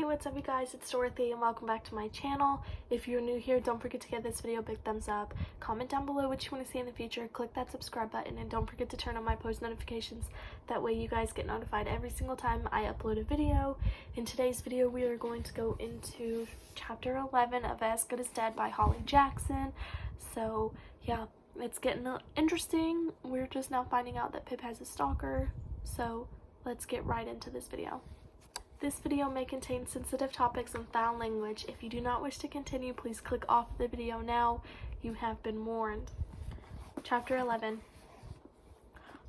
Hey, what's up you guys, it's Dorothy and welcome back to my channel. If you're new here, don't forget to give this video a big thumbs up. Comment down below what you want to see in the future, click that subscribe button, and don't forget to turn on my post notifications. That way you guys get notified every single time I upload a video. In today's video, we are going to go into chapter 11 of As Good as Dead by Holly Jackson. So yeah, it's getting interesting. We're just now finding out that Pip has a stalker, so let's get right into this video. This video may contain sensitive topics and foul language. If you do not wish to continue, please click off the video now. You have been warned. Chapter 11.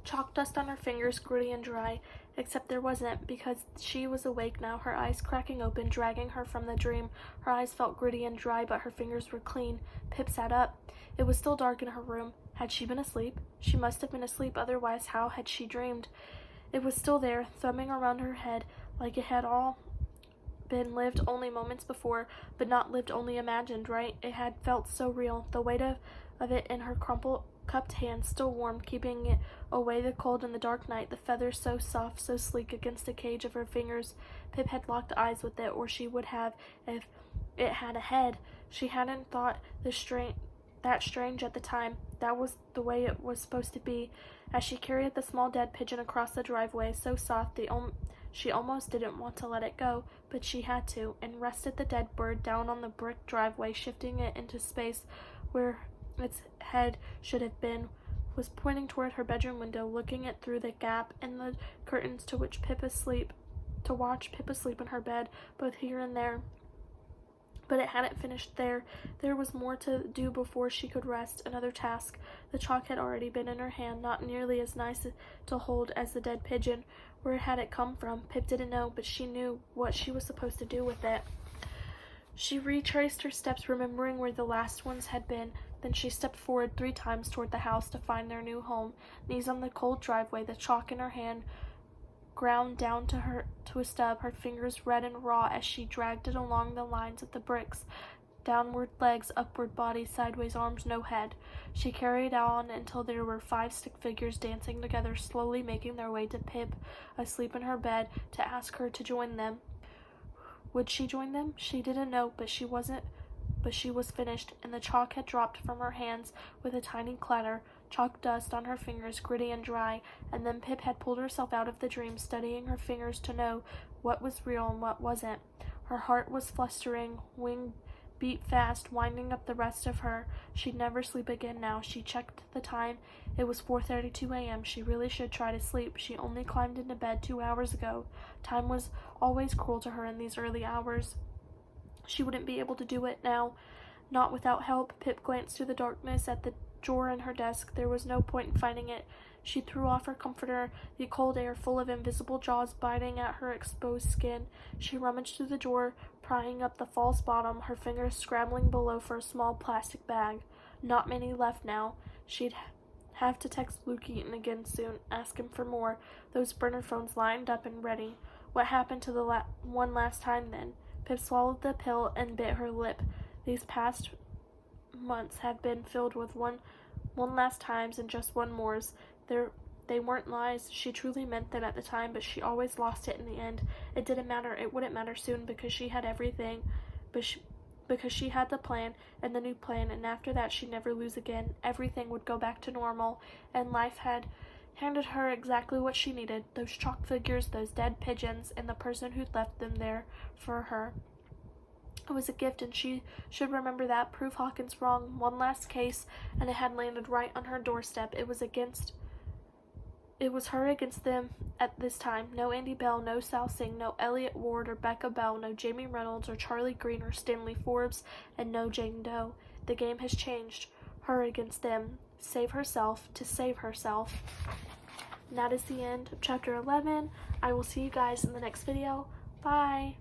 Chalk dust on her fingers, gritty and dry, except there wasn't, because she was awake now, her eyes cracking open, dragging her from the dream. Her eyes felt gritty and dry, but her fingers were clean. Pip sat up. It was still dark in her room. Had she been asleep? She must have been asleep, otherwise how had she dreamed? It was still there, thrumming around her head, like it had all been lived only moments before, but not lived only imagined, right? It had felt so real, the weight of it in her crumpled, cupped hand, still warm, keeping it away the cold in the dark night, the feathers so soft, so sleek against the cage of her fingers. Pip had locked eyes with it, or she would have if it had a head. She hadn't thought that strange at the time. That was the way it was supposed to be. As she carried the small dead pigeon across the driveway, so soft, she almost didn't want to let it go, but she had to, and rested the dead bird down on the brick driveway, shifting it into space where its head should have been, was pointing toward her bedroom window, looking it through the gap in the curtains to watch Pip asleep in her bed, both here and there. But it hadn't finished there. There was more to do before she could rest, another task. The chalk had already been in her hand, not nearly as nice to hold as the dead pigeon. Where had it come from? Pip didn't know, but she knew what she was supposed to do with it. She retraced her steps, remembering where the last ones had been. Then she stepped forward 3 times toward the house to find their new home. Knees on the cold driveway, the chalk in her hand ground down to a stub, her fingers red and raw as she dragged it along the lines of the bricks. Downward legs, upward body, sideways arms, no head. She carried on until there were 5 stick figures dancing together, slowly making their way to Pip, asleep in her bed, to ask her to join them. Would she join them? She didn't know, but she was finished, and the chalk had dropped from her hands with a tiny clatter, chalk dust on her fingers, gritty and dry, and then Pip had pulled herself out of the dream, studying her fingers to know what was real and what wasn't. Her heart was flustering, wing beat fast, winding up the rest of her. She'd never sleep again now. She checked the time. It was 4:32 a.m. She really should try to sleep. She only climbed into bed 2 hours ago. Time was always cruel to her in these early hours. She wouldn't be able to do it now, not without help. Pip glanced through the darkness at the drawer in her desk. There was no point in finding it. She threw off her comforter, the cold air full of invisible jaws biting at her exposed skin. She rummaged through the drawer, prying up the false bottom, her fingers scrambling below for a small plastic bag. Not many left now. She'd have to text Luke Eaton again soon, ask him for more. Those burner phones lined up and ready. What happened to the one last time then? Pip swallowed the pill and bit her lip. These past months had been filled with one last times and just one more's. They weren't lies. She truly meant them at the time, but she always lost it in the end. It didn't matter. It wouldn't matter soon, because she had everything. Because she had the plan and the new plan, and after that she'd never lose again. Everything would go back to normal, and life had handed her exactly what she needed. Those chalk figures, those dead pigeons, and the person who'd left them there for her. It was a gift, and she should remember that. Prove Hawkins wrong. One last case, and it had landed right on her doorstep. It was her against them at this time. No Andy Bell, no Sal Singh, no Elliot Ward or Becca Bell, no Jamie Reynolds or Charlie Green or Stanley Forbes, and no Jane Doe. The game has changed. Her against them. Save herself to save herself. And that is the end of chapter 11. I will see you guys in the next video. Bye!